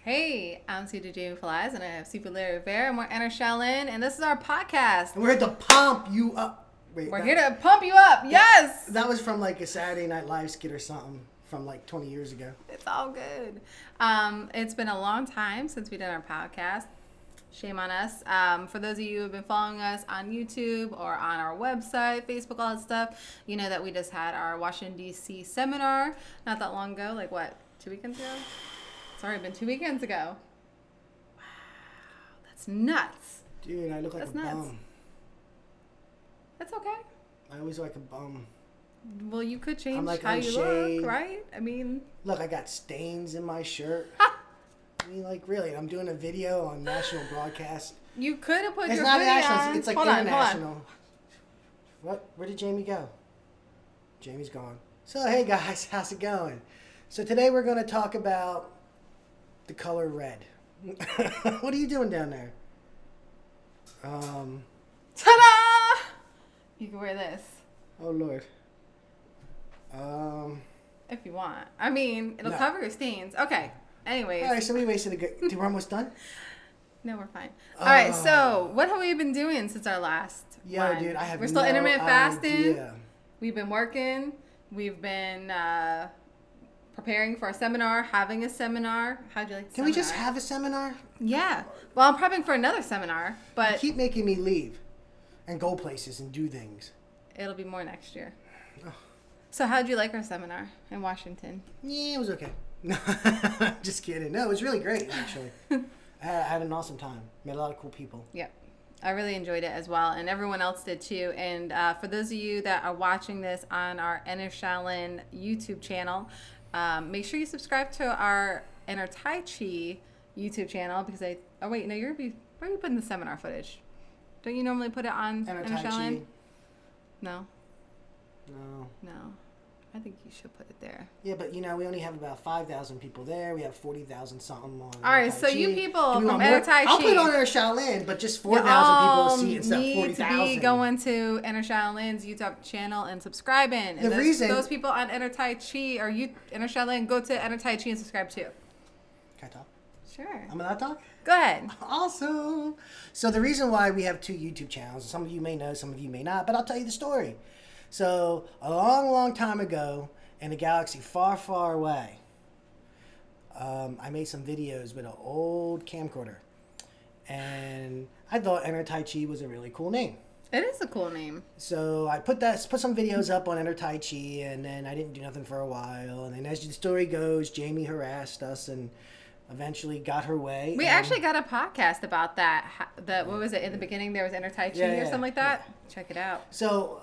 Hey, I'm Sije Pelaez, and I have Sifu Phu Rivera, and we're Enter Shaolin, and this is our podcast. And we're here to pump you up. Wait, we're here to pump you up, yes! That was from like a Saturday Night Live skit or something from like 20 years ago. It's all good. It's been a long time since we did our podcast. Shame on us. For those of you who have been following us on YouTube or on our website, Facebook, all that stuff, you know that we just had our Washington, D.C. seminar not that long ago. Like, what, 2 weekends ago? It's already been 2 weekends ago. Wow, that's nuts. Dude, I look like a bum. That's okay. I always look like a bum. Well, you could change like how you unshaved. look, right? I mean... Look, I got stains in my shirt. I mean, like, really, I'm doing a video on national broadcast. You could have put it's your not hoodie national, on. it's like hold international. On. What? Where did Jamie go? Jamie's gone. So, hey, guys, how's it going? So, today we're going to talk about the color red. What are you doing down there? Ta-da! You can wear this. Oh, Lord. If you want. I mean, it'll cover your stains. Okay. Anyways. All right, so we wasted a good... We're almost done? No, we're fine. All right, so what have we been doing since our last one? Dude, I have We're still no intermittent fasting. idea. We've been working. We've been preparing for a seminar, having a seminar. How'd you like the Can seminar? we just have a seminar? Yeah. Well, I'm prepping for another seminar, but... You keep making me leave and go places and do things. It'll be more next year. Oh. So how'd you like our seminar in Washington? Yeah, it was okay. No, just kidding. No, it was really great, actually. I had an awesome time. Met a lot of cool people. Yep. I really enjoyed it as well, and everyone else did too. And for those of you that are watching this on our Enter Shaolin YouTube channel, make sure you subscribe to our Enter Tai Chi YouTube channel because oh wait, no, where are you putting the seminar footage? Don't you normally put it on Enter Shaolin? No. I think you should put it there. Yeah, but we only have about 5,000 people there. We have 40,000 something on. All right, so you people from Enter Tai Chi. I'll put it on Enter Shaolin, but just 4,000 people to see it instead of 40,000. Need to be going to Enter Shaolin's YouTube channel and subscribing. And those people on Enter Tai Chi or Enter Shaolin, go to Enter Tai Chi and subscribe too. Can I talk? Sure. I'm allowed to talk? Go ahead. Awesome. So the reason why we have 2 YouTube channels, some of you may know, some of you may not, but I'll tell you the story. So a long, long time ago, in a galaxy far, far away, I made some videos with an old camcorder. And I thought Enter Tai Chi was a really cool name. It is a cool name. So I put some videos up on Enter Tai Chi, and then I didn't do nothing for a while. And then as the story goes, Jamie harassed us and eventually got her way. We actually got a podcast about that. What was it? In the beginning, there was Enter Tai Chi or something like that. Yeah. Check it out. So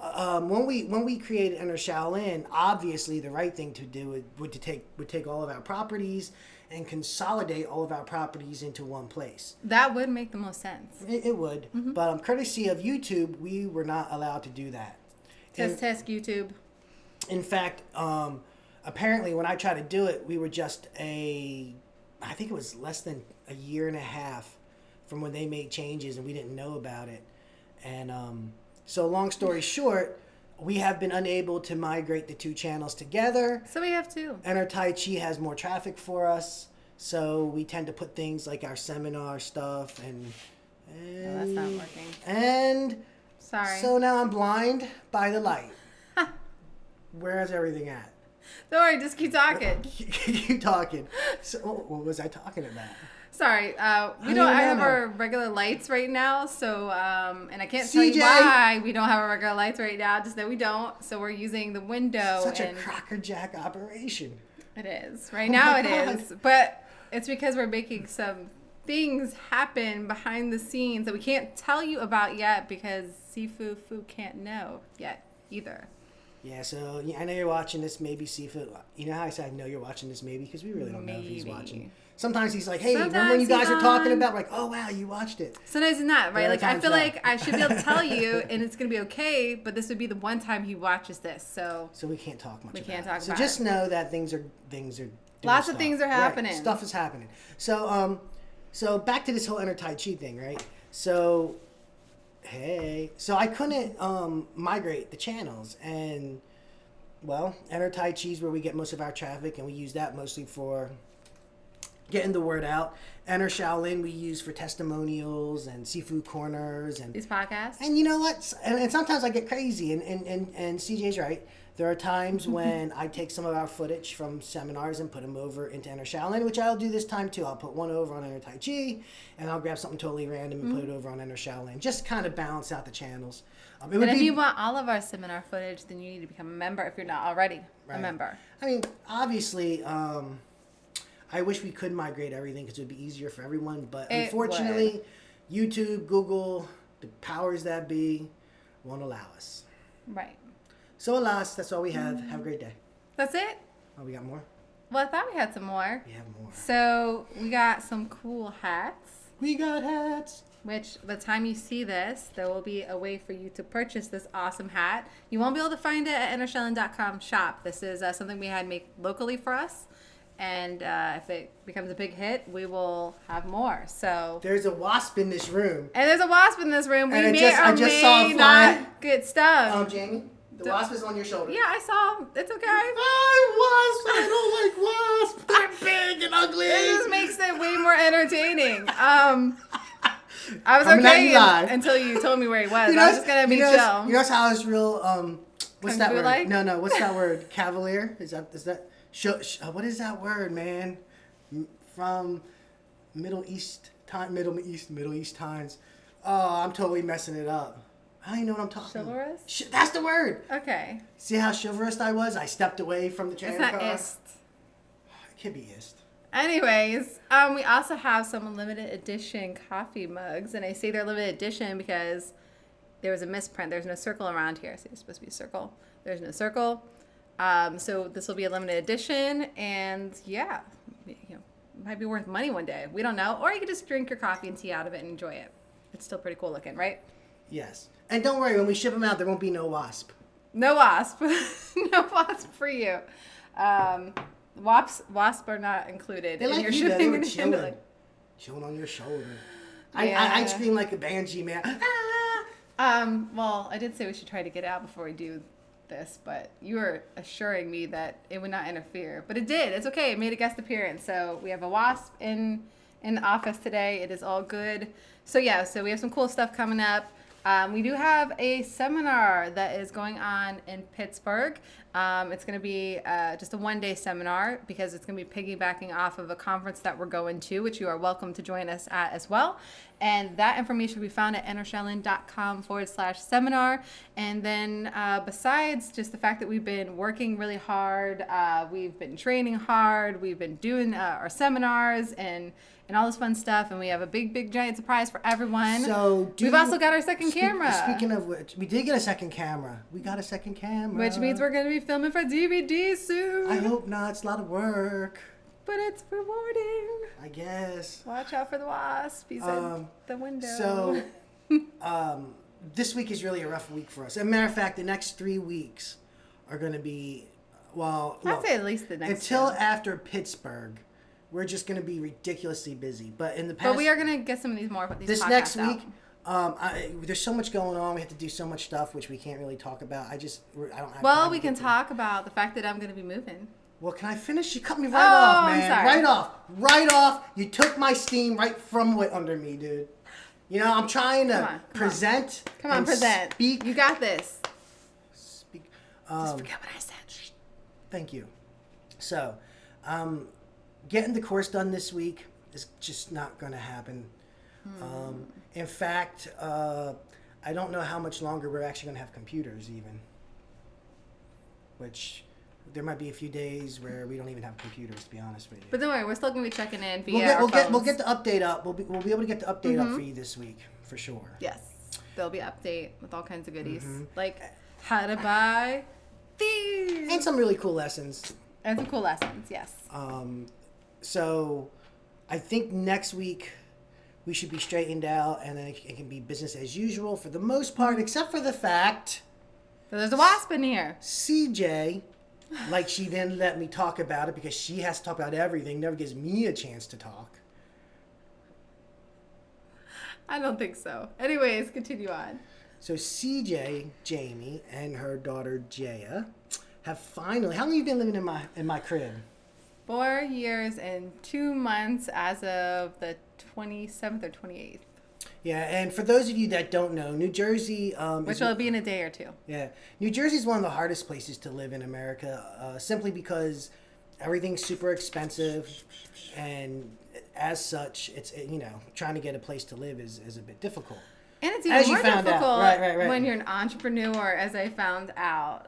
when we created Enter Shaolin, obviously the right thing to do would take all of our properties and consolidate all of our properties into one place. That would make the most sense. It would. Mm-hmm. But courtesy of YouTube, we were not allowed to do that. Test YouTube. In fact, apparently when I tried to do it, we were just I think it was less than a year and a half from when they made changes and we didn't know about it. And so long story short, we have been unable to migrate the 2 channels together. So we have 2. Enter Tai Chi has more traffic for us. So we tend to put things like our seminar stuff and no, that's not working. And sorry. So now I'm blind by the light. Where's everything at? Don't worry, just keep talking. Keep talking. So, what was I talking about? Sorry, we don't have our regular lights right now, so and I can't tell you why we don't have our regular lights right now. Just that we don't, so we're using the window. Such a crackerjack operation. It is right now. It is, but it's because we're making some things happen behind the scenes that we can't tell you about yet because Sifu Phu can't know yet either. Yeah, so I know you're watching this, maybe Sifu. You know how I said I know you're watching this, maybe? Because we really don't know if he's watching. Sometimes he's like, hey, remember when you guys are talking about, like, oh, wow, you watched it. Sometimes he's not, right? Like, I feel like I should be able to tell you, and it's going to be okay, but this would be the one time he watches this, so. So we can't talk much about it. We can't talk about it. So just know that things are lots of things are happening. Right, stuff is happening. So, so back to this whole Enter Tai Chi thing, right? So, so I couldn't migrate the channels, and well, Enter Tai Chi is where we get most of our traffic, and we use that mostly for getting the word out. Enter Shaolin we use for testimonials and seafood corners and These podcasts. And you know what? And sometimes I get crazy, and CJ's right. There are times when I take some of our footage from seminars and put them over into Enter Shaolin, which I'll do this time too. I'll put one over on Enter Tai Chi, and I'll grab something totally random and put it over on Enter Shaolin. Just kind of balance out the channels. And if you want all of our seminar footage, then you need to become a member if you're not already a member. I mean, obviously, I wish we could migrate everything because it would be easier for everyone. But unfortunately, YouTube, Google, the powers that be won't allow us. Right. So alas, that's all we have. Have a great day. That's it? Oh, we got more? Well, I thought we had some more. We have more. So we got some cool hats. We got hats. Which, by the time you see this, there will be a way for you to purchase this awesome hat. You won't be able to find it at entershaolin.com shop. This is something we had made locally for us. And if it becomes a big hit, we will have more. So there's a wasp in this room. And there's a wasp in this room. We and may I or just may saw it not get stung. Jamie, the wasp is on your shoulder. Yeah, I saw. It's okay. I don't like wasps. They're big and ugly. It just makes it way more entertaining. I was Coming okay live. until you told me where he was. I was just gonna be chill. You know how it's real. What's that word? Like? No. What's that word? Cavalier? Is that? What is that word, man? From Middle East times. Oh, I'm totally messing it up. I don't even know what I'm talking about. Chivalrous? That's the word. Okay. See how chivalrous I was? I stepped away from the train car. It's not ist. It could be ist. Anyways, we also have some limited edition coffee mugs. And I say they're limited edition because there was a misprint. There's no circle around here. See, it's supposed to be a circle. There's no circle. So this will be a limited edition. And yeah, you know, it might be worth money one day. We don't know. Or you could just drink your coffee and tea out of it and enjoy it. It's still pretty cool looking, right? Yes. And don't worry, when we ship them out, there won't be no wasp. No wasp. No wasp for you. Wasp are not included in your shipping. They were chilling on your shoulder. Yeah. I scream like a banshee, man. Well, I did say we should try to get out before we do this, but you were assuring me that it would not interfere. But it did. It's okay. It made a guest appearance. So we have a wasp in the office today. It is all good. So yeah, so we have some cool stuff coming up. We do have a seminar that is going on in Pittsburgh. It's going to be just a one-day seminar because it's going to be piggybacking off of a conference that we're going to, which you are welcome to join us at as well. And that information will be found at entershaolin.com/seminar. And then besides just the fact that we've been working really hard, we've been training hard, we've been doing our seminars and all this fun stuff, and we have a big giant surprise for everyone. So we've also got our second camera. Speaking of which, we did get a second camera. We got a second camera. Which means we're going to be filming for DVD soon. I hope not. It's a lot of work. But it's rewarding. I guess. Watch out for the wasp. He's in the window. So, this week is really a rough week for us. As a matter of fact, the next 3 weeks are going to be, well, I'd say at least the next until after Pittsburgh. We're just going to be ridiculously busy. But in the past, but we are going to get some of these more. This next week, there's so much going on. We have to do so much stuff, which we can't really talk about. I don't have. Well, we can talk about the fact that I'm going to be moving. Well, can I finish? You cut me right off, man. I'm sorry. Right off. You took my steam right from under me, dude. You know, I'm trying to present. Come on, present. Speak. You got this. Speak. Just forget what I said. Thank you. So, getting the course done this week is just not going to happen. In fact, I don't know how much longer we're actually going to have computers even. Which, there might be a few days where we don't even have computers, to be honest with you. But don't worry, we're still going to be checking in via our phones. We'll get the update up. We'll be able to get the update up for you this week, for sure. Yes. There'll be an update with all kinds of goodies. Like how to buy these. And some really cool lessons. And some cool lessons, yes. So, I think next week we should be straightened out, and then it can be business as usual for the most part, except for the fact. So there's a wasp in here. CJ, like she didn't let me talk about it because she has to talk about everything, never gives me a chance to talk. I don't think so. Anyways, continue on. So CJ, Jamie, and her daughter Jaya have finally. How long have you been living in my crib? 4 years and 2 months as of the 27th or 28th. Yeah, and for those of you that don't know, New Jersey... Which will be in a day or two. Yeah. New Jersey is one of the hardest places to live in America, simply because everything's super expensive, and as such, it's, trying to get a place to live is a bit difficult. And it's even more difficult right. when you're an entrepreneur, as I found out.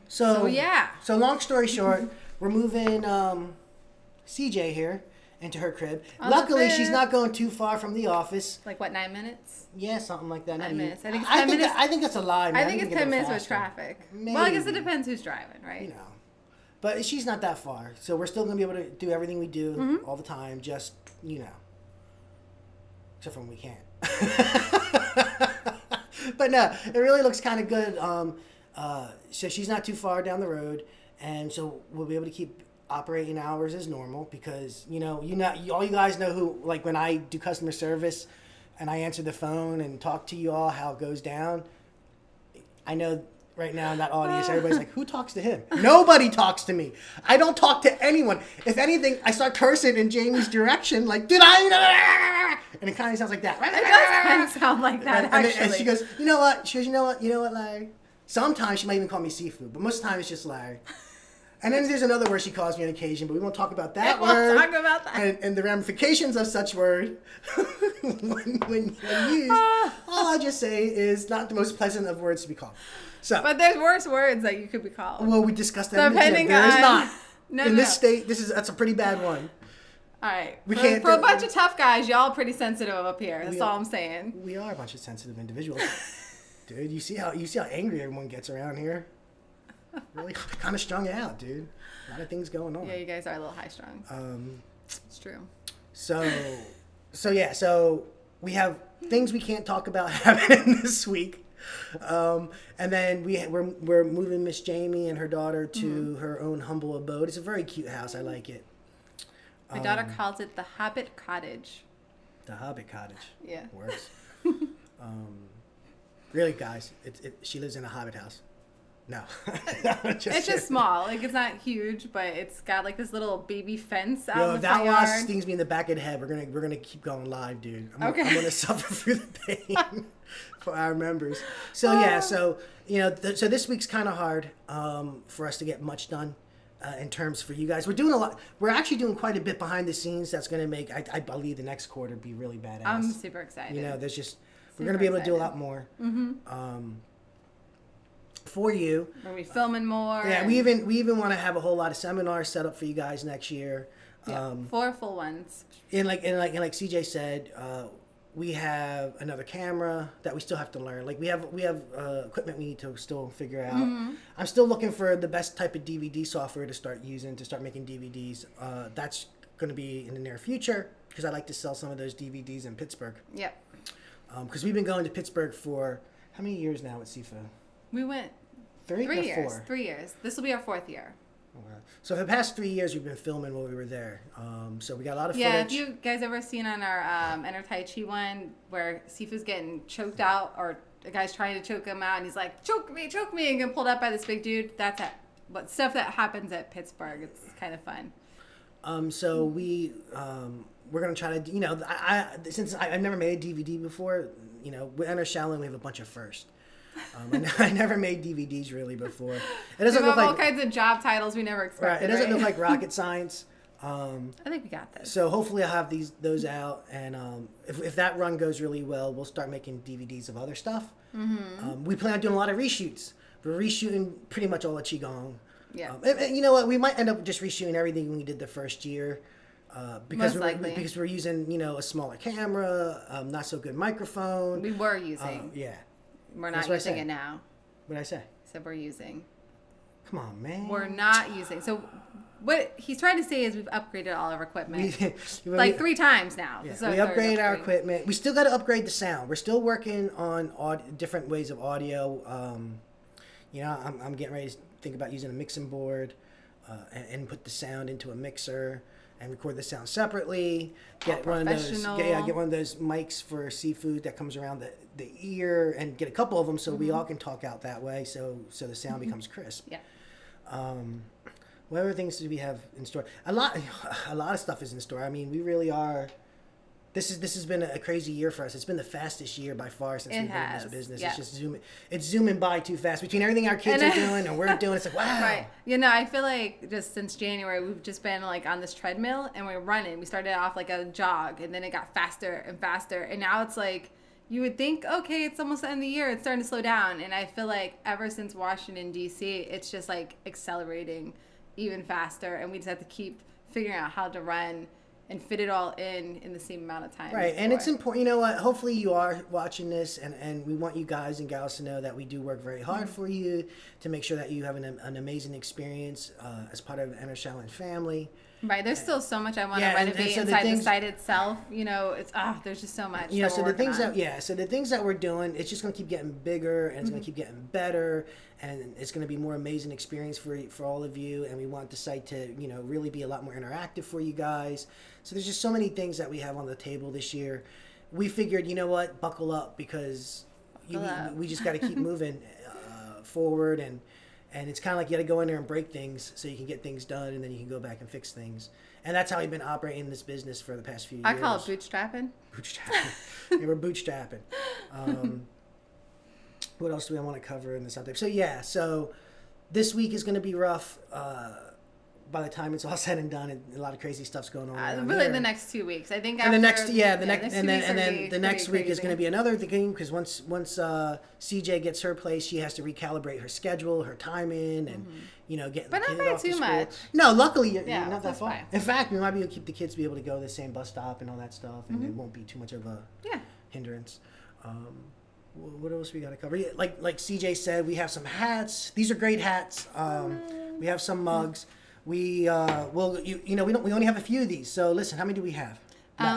So yeah. So long story short, we're moving Sije here into her crib. Luckily, she's not going too far from the office. Like what, 9 minutes? Yeah, something like that. 9 minutes. I think it's 10 minutes. I think that's a lie, man. I think it's 10 minutes with traffic. Maybe. Well, I guess it depends who's driving, right? But she's not that far, so we're still going to be able to do everything we do all the time, just, except for when we can't. But no, it really looks kind of good. So she's not too far down the road, and so we'll be able to keep operating hours as normal, because all you guys know who, like, when I do customer service and I answer the phone and talk to you all how it goes down. I know right now in that audience, everybody's like, who talks to him? Nobody talks to me. I don't talk to anyone. If anything, I start cursing in Jamie's direction, like, did I? And it kind of sounds like that. It does kind of sound like that, actually. And she goes, you know what? She goes, you know what, Larry? Sometimes she might even call me Sifu, but most of the time it's just Larry. And then there's another word she calls me on occasion, but we won't talk about that word. We'll talk about that. And the ramifications of such word when used. All I just say is not the most pleasant of words to be called. So, but there's worse words that you could be called. Well, we discussed that Depending in the gym. There is not. No, in this state, that's a pretty bad one. All right. For a bunch of tough guys, y'all pretty sensitive up here. That's all I'm saying. We are a bunch of sensitive individuals. Dude, you see how angry everyone gets around here? Really kind of strung out, dude. A lot of things going on. Yeah, you guys are a little high strung. It's true. So we have things we can't talk about happening this week. And then we're moving Miss Jamie and her daughter to her own humble abode. It's a very cute house. I like it. My daughter calls it the Hobbit Cottage. The Hobbit Cottage. Yeah. Works. Really, guys, she lives in a Hobbit house. No. It's just small. Like, it's not huge, but it's got like this little baby fence out in the front that yard. loss stings me in the back of the head. We're gonna keep going live, dude. I'm gonna suffer through the pain for our members. So yeah, so so this week's kind of hard for us to get much done in terms for you guys. We're doing a lot. We're actually doing quite a bit behind the scenes. That's gonna make I believe the next quarter be really badass. I'm super excited. There's just we're gonna be able to do a lot more. For you. We'll be filming more. Yeah, we even want to have a whole lot of seminars set up for you guys next year. 4 full ones. And like CJ said, we have another camera that we still have to learn. Like we have equipment we need to still figure out. I'm still looking for the best type of DVD software to start using to start making DVDs. That's going to be in the near future, because I like to sell some of those DVDs in Pittsburgh. Yep. Because we've been going to Pittsburgh for how many years now at Sifu? We went 3 years. or 4? 3 years. This will be our 4th year. Okay. So for the past 3 years, we've been filming while we were there. So we got a lot of footage. Yeah, if you guys ever seen on our Enter Tai Chi one where Sifu's getting choked out, or the guy's trying to choke him out, and he's like, choke me, and get pulled up by this big dude. That's it. But stuff that happens at Pittsburgh, it's kind of fun. So we're gonna try to, since I've never made a DVD before, with Enter Shaolin, we have a bunch of firsts. I never made DVDs really before. It doesn't we look have like all kinds of job titles we never expected. Right. It doesn't look like rocket science. I think we got this. So hopefully I'll have those out, and if that run goes really well, we'll start making DVDs of other stuff. We plan on doing a lot of reshoots. We're reshooting pretty much all the Qigong. Yeah. And you know what? We might end up just reshooting everything we did the first year. Because we're using a smaller camera, not so good microphone. We were using. Yeah. We're not using it now. What did I say? So we're using. Come on, man. We're not using. So what he's trying to say is we've upgraded all our equipment. 3 times now. Yeah, we upgraded our equipment. We still got to upgrade the sound. We're still working on different ways of audio. I'm getting ready to think about using a mixing board and put the sound into a mixer and record the sound separately. Get one of those mics for seafood that comes around the ear, and get a couple of them so we all can talk out that way, so the sound becomes crisp. Yeah. What other things do we have in store? A lot of stuff is in store. I mean, we really are. This has been a crazy year for us. It's been the fastest year by far since we've been in this business. Yeah. It's just zooming by too fast. Between everything our kids are doing and we're doing, it's like, wow. Right. You know, I feel like just since January, we've just been like on this treadmill and we're running. We started off like a jog and then it got faster and faster. And now it's like, you would think, okay, it's almost the end of the year. It's starting to slow down. And I feel like ever since Washington, D.C., it's just like accelerating even faster. And we just have to keep figuring out how to run and fit it all in the same amount of time. Right, and it's important. You know what? Hopefully you are watching this, and we want you guys and gals to know that we do work very hard for you to make sure that you have an amazing experience as part of the Enter Shaolin family. Right, there's still so much I want to renovate so inside the site itself. You know, it's there's just so much. So the things that we're doing, it's just going to keep getting bigger, and it's going to keep getting better, and it's going to be a more amazing experience for all of you. And we want the site to really be a lot more interactive for you guys. So there's just so many things that we have on the table this year. We figured, you know what, buckle up, because we just got to keep moving forward, and it's kind of like you got to go in there and break things so you can get things done, and then you can go back and fix things. And that's how we've been operating this business for the past few years. I call it bootstrapping. Yeah, we're bootstrapping. What else do we want to cover in this update? So this week is going to be rough. By the time it's all said and done, and a lot of crazy stuff's going on. Really, the next 2 weeks, I think. And the next week is going to be another thing, because once Sije gets her place, she has to recalibrate her schedule, her timing, and get. But not by too much. No, luckily you're not that far. Fine. In fact, we might be able to keep the kids to be able to go to the same bus stop and all that stuff, and it won't be too much of a hindrance. What else we got to cover? Like CJ said, we have some hats. These are great hats. We have some mugs. We we only have a few of these. So listen, how many do we have?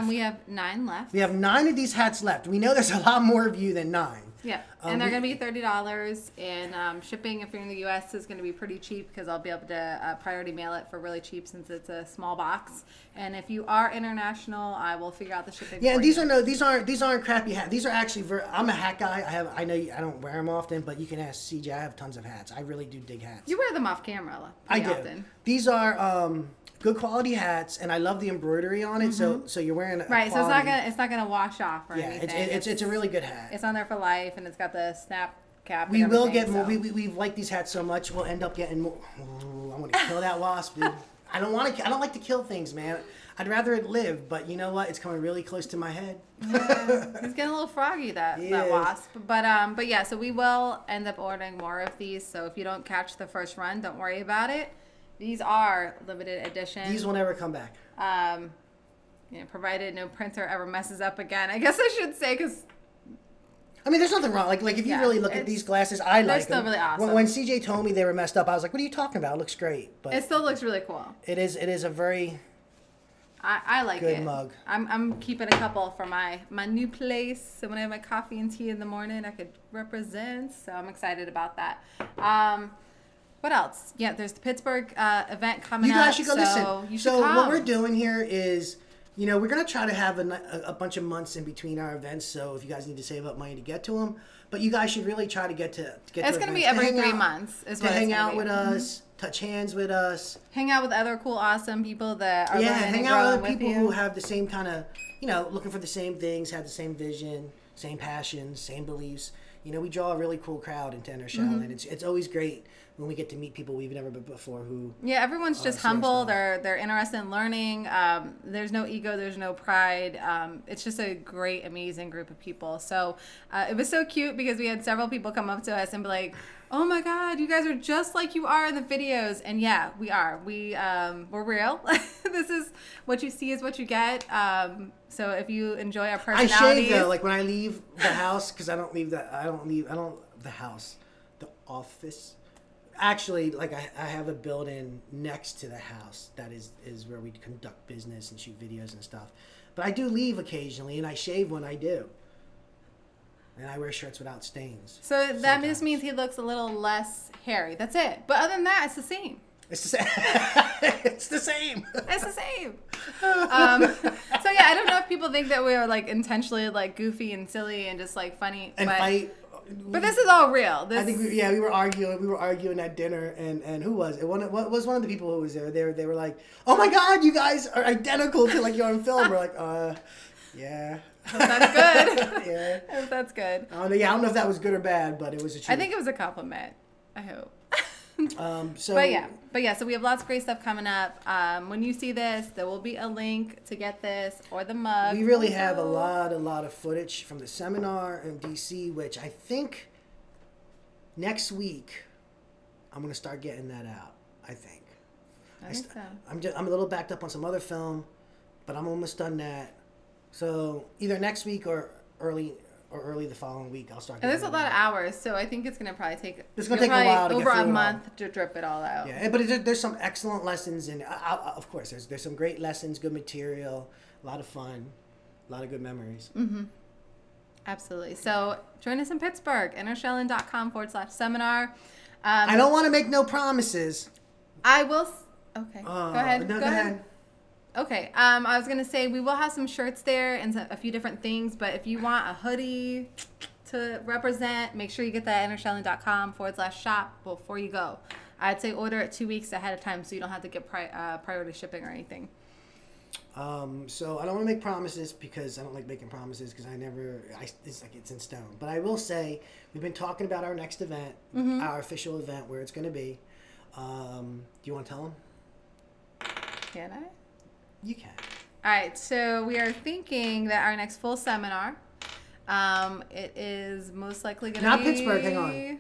We have 9 left. We have 9 of these hats left. We know there's a lot more of you than 9. Yeah, and they're going to be $30, and shipping if you're in the U.S. is going to be pretty cheap, because I'll be able to priority mail it for really cheap since it's a small box. And if you are international, I will figure out the shipping. Yeah, and these aren't crappy hats. These are actually I'm a hat guy. I know I don't wear them often, but you can ask CJ. I have tons of hats. I really do dig hats. You wear them off camera. I do. Often. These are good quality hats, and I love the embroidery on it. So you're wearing right. So it's not gonna wash off or anything. It's a really good hat. It's on there for life, and it's got the snap cap. We will get more. We like these hats so much. We'll end up getting more. Ooh, I want to kill that wasp, dude. I don't like to kill things, man. I'd rather it live, but you know what? It's coming really close to my head. Yeah, he's getting a little froggy, that wasp. But yeah, so we will end up ordering more of these. So if you don't catch the first run, don't worry about it. These are limited edition. These will never come back. Provided no printer ever messes up again. I guess I should say, because I mean, there's nothing wrong. Like if you really look at these glasses, I like them. They're still really awesome. When CJ told me they were messed up, I was like, "What are you talking about? It looks great." But it still looks really cool. It is a very I like good it. mug. I'm keeping a couple for my new place. So when I have my coffee and tea in the morning, I could represent. So I'm excited about that. What else? Yeah, there's the Pittsburgh event coming up. You guys should go listen. So what we're doing here is, we're going to try to have a bunch of months in between our events. So if you guys need to save up money to get to them, but you guys should really try to get to It's going to be every 3 months. Is what hang out with us, touch hands with us, hang out with other cool, awesome people that are hang out with other people who have the same kind of, looking for the same things, have the same vision, same passions, same beliefs. We draw a really cool crowd into Enter Shaolin. It's always great when we get to meet people we've never met before who... Yeah, everyone's just humble. They're interested in learning. There's no ego. There's no pride. It's just a great, amazing group of people. So it was so cute because we had several people come up to us and be like, "Oh my God, you guys are just like you are in the videos." And yeah, we are. We're real. This is what you see is what you get. So if you enjoy our personalities... I shave though, like when I leave the house, because I don't the house, the office. Actually, like I have a building next to the house that is where we conduct business and shoot videos and stuff. But I do leave occasionally, and I shave when I do. And I wear shirts without stains. So that just means he looks a little less hairy. That's it. But other than that, it's the same. It's the same. It's the same. It's the same. So yeah, I don't know if people think that we are like intentionally like goofy and silly and just like funny. And fight. But this is all real. I think we were arguing at dinner, and who was it? What was one of the people who was there? They were like, "Oh my God, you guys are identical to like you're on film." We're like, yeah. That's good. Yeah. That's good. I don't know if that was good or bad, but it was a truth. I think it was a compliment. I hope. So but yeah, so we have lots of great stuff coming up. When you see this, there will be a link to get this or the mug. We really have a lot of footage from the seminar in DC, which I think next week I'm gonna start getting that out. I think so. I'm a little backed up on some other film, but I'm almost done that. So either next week or early the following week, I'll start. And there's a lot of hours, so I think it's gonna probably take. It's gonna take a while to over get through a month to drip it all out. Yeah, but there's some excellent lessons, and of course, there's some great lessons, good material, a lot of fun, a lot of good memories. Mm-hmm. Absolutely. So join us in Pittsburgh. EnterShaolin.com/seminar. I don't want to make no promises. I will. Okay. Go ahead. No, go ahead. Okay. I was gonna say we will have some shirts there and a few different things, but if you want a hoodie to represent, make sure you get that at EnterShaolin.com/shop before you go. I'd say order it 2 weeks ahead of time so you don't have to get priority shipping or anything. So I don't want to make promises because I don't like making promises because it's like it's in stone. But I will say we've been talking about our next event, our official event, where it's going to be. Do you want to tell them? Can I? You can. All right, so we are thinking that our next full seminar, it is most likely going to be... Not Pittsburgh, hang on.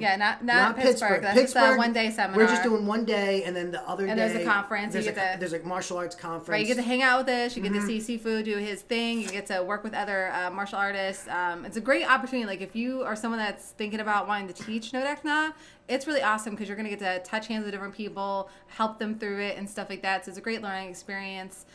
Yeah, not Pittsburgh. That's just a one-day seminar. We're just doing one day, and then the other day... And there's a conference. There's a martial arts conference. Right, you get to hang out with us. You get to see Sifu do his thing. You get to work with other martial artists. It's a great opportunity. Like, if you are someone that's thinking about wanting to teach Ngo Dac Na, it's really awesome because you're going to get to touch hands with different people, help them through it, and stuff like that. So it's a great learning experience.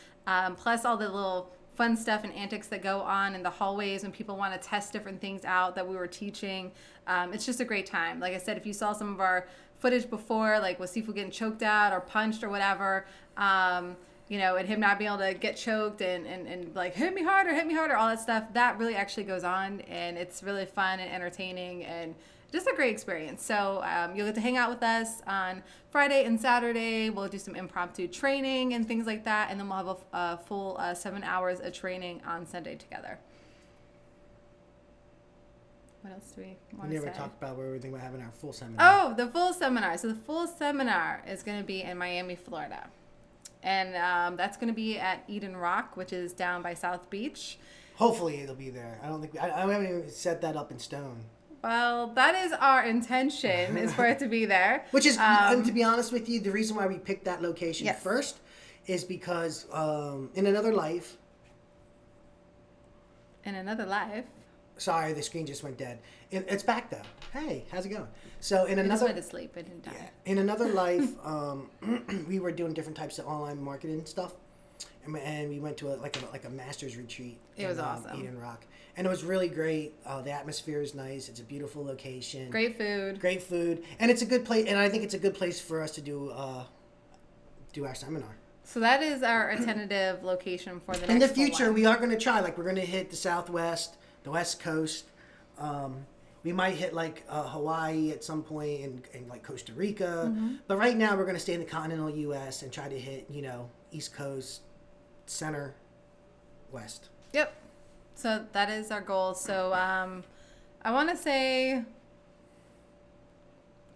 Plus all the little fun stuff and antics that go on in the hallways when people want to test different things out that we were teaching. It's just a great time. Like I said, if you saw some of our footage before, like with Sifu getting choked out or punched or whatever, and him not being able to get choked and like, hit me harder, all that stuff, that really actually goes on, and it's really fun and entertaining and just a great experience. So you'll get to hang out with us on Friday and Saturday. We'll do some impromptu training and things like that, and then we'll have a full 7 hours of training on Sunday together. What else do we want to say? We never talked about where we were thinking about having our full seminar. Oh, the full seminar. So the full seminar is going to be in Miami, Florida. And that's going to be at Eden Rock, which is down by South Beach. Hopefully it'll be there. I haven't even set that up in stone. Well, that is our intention, is for it to be there. Which is, and to be honest with you, the reason why we picked that location Yes. first is because in another life... In another life. Sorry, the screen just went dead. It's back, though. Hey, how's it going? So in I just another... went to sleep. I didn't die. Yeah, in another life, we were doing different types of online marketing stuff. And we went to a master's retreat. It was awesome. Eden Rock. And it was really great. The atmosphere is nice. It's a beautiful location. Great food. And it's a good place. And I think it's a good place for us to do our seminar. So that is our tentative location for the next In the future, one. we are going to try. Like, we're going to hit the Southwest, the West Coast. We might hit, Hawaii at some point and like, Costa Rica. Mm-hmm. But right now, we're going to stay in the continental U.S. and try to hit, East Coast, Center, West. Yep. So that is our goal. So I want to say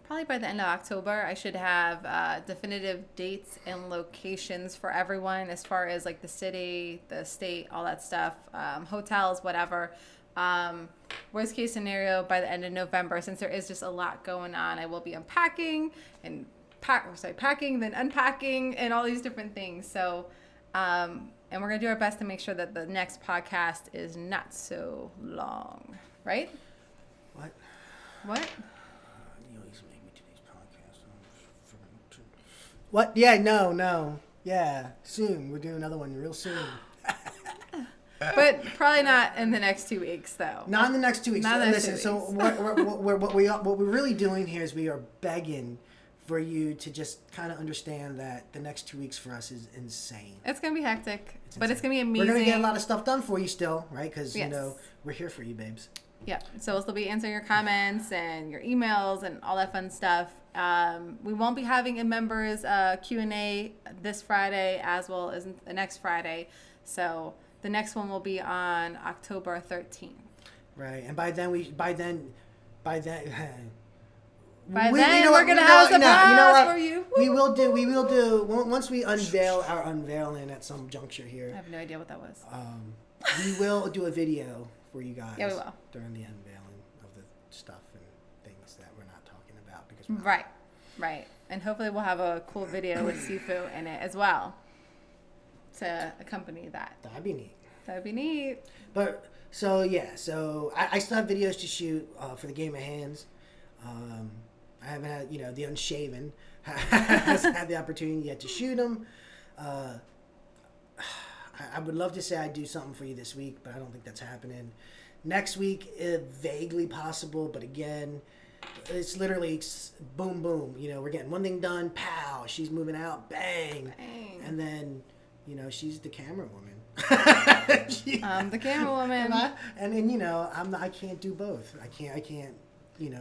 probably by the end of October, I should have definitive dates and locations for everyone as far as like the city, the state, all that stuff, hotels, whatever. Worst case scenario, by the end of November, since there is just a lot going on, I will be unpacking and packing, then unpacking, and all these different things. So, and we're going to do our best to make sure that the next podcast is not so long, right? What? You always make me do these podcasts. What? Yeah, no. Yeah, soon. We're doing another one real soon. But probably not in the next 2 weeks, though. Not in the next 2 weeks. Listen, so what we're really doing here is we are begging for you to just kind of understand that the next 2 weeks for us is insane. It's going to be hectic, but it's going to be amazing. We're going to get a lot of stuff done for you still, right? Because, yes. We're here for you, babes. Yep. So we'll still be answering your comments and your emails and all that fun stuff. We won't be having a members Q&A this Friday as well as the next Friday. So the next one will be on October 13th. Right. And by then By we're then, what, we're going to have a surprise you know what? for you. We will do, once we unveil our unveiling at some juncture I here, have no idea what that was. we will do a video for you guys. Yeah, we will. During the unveiling of the stuff and things that we're not talking about. Because we're not. Right. And hopefully we'll have a cool video with Sifu in it as well to accompany that. That'd be neat. That'd be neat. But, so I still have videos to shoot for the Game of Hands. I haven't had, the Unshaven hasn't had the opportunity yet to shoot them. I would love to say I'd do something for you this week, but I don't think that's happening. Next week, vaguely possible, but again, it's literally boom, boom. We're getting one thing done, pow, she's moving out, bang. And then, she's the camera woman. I'm the camera woman. I can't do both. I can't.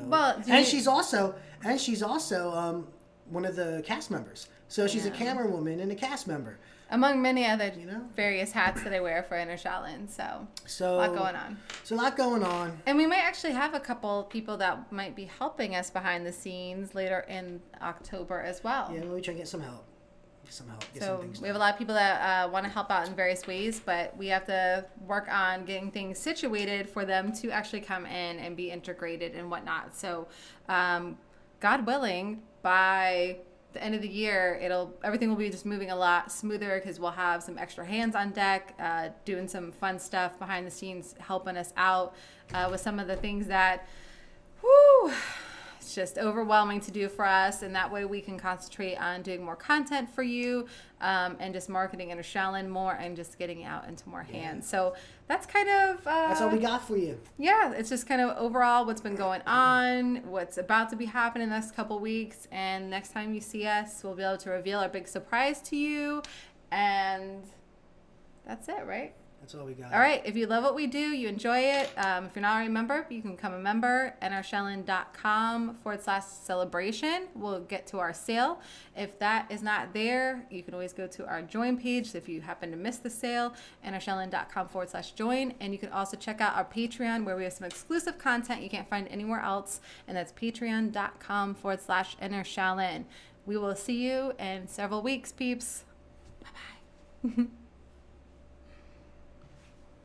Well, she's also one of the cast members. So she's a camera woman and a cast member. Among many other various hats that I wear for Enter Shaolin. So a lot going on. So a lot going on. And we might actually have a couple people that might be helping us behind the scenes later in October as well. Yeah, we'll try to get some help. So we have a lot of people that want to help out in various ways, but we have to work on getting things situated for them to actually come in and be integrated and whatnot. So God willing, by the end of the year, everything will be just moving a lot smoother because we'll have some extra hands on deck, doing some fun stuff behind the scenes, helping us out with some of the things that, it's just overwhelming to do for us, and that way we can concentrate on doing more content for you and just marketing Enter Shaolin more and just getting out into more hands. So that's kind of that's all we got for you. Yeah, it's just kind of overall what's been going on, what's about to be happening in the next couple weeks, and next time you see us, we'll be able to reveal our big surprise to you, and that's it, right? That's all we got. All right. If you love what we do, you enjoy it. If you're not already a member, you can become a member. EnterShaolin.com/celebration. We'll get to our sale. If that is not there, you can always go to our join page if you happen to miss the sale. EnterShaolin.com/join. And you can also check out our Patreon where we have some exclusive content you can't find anywhere else. And that's patreon.com/EnterShaolin. We will see you in several weeks, peeps. Bye-bye.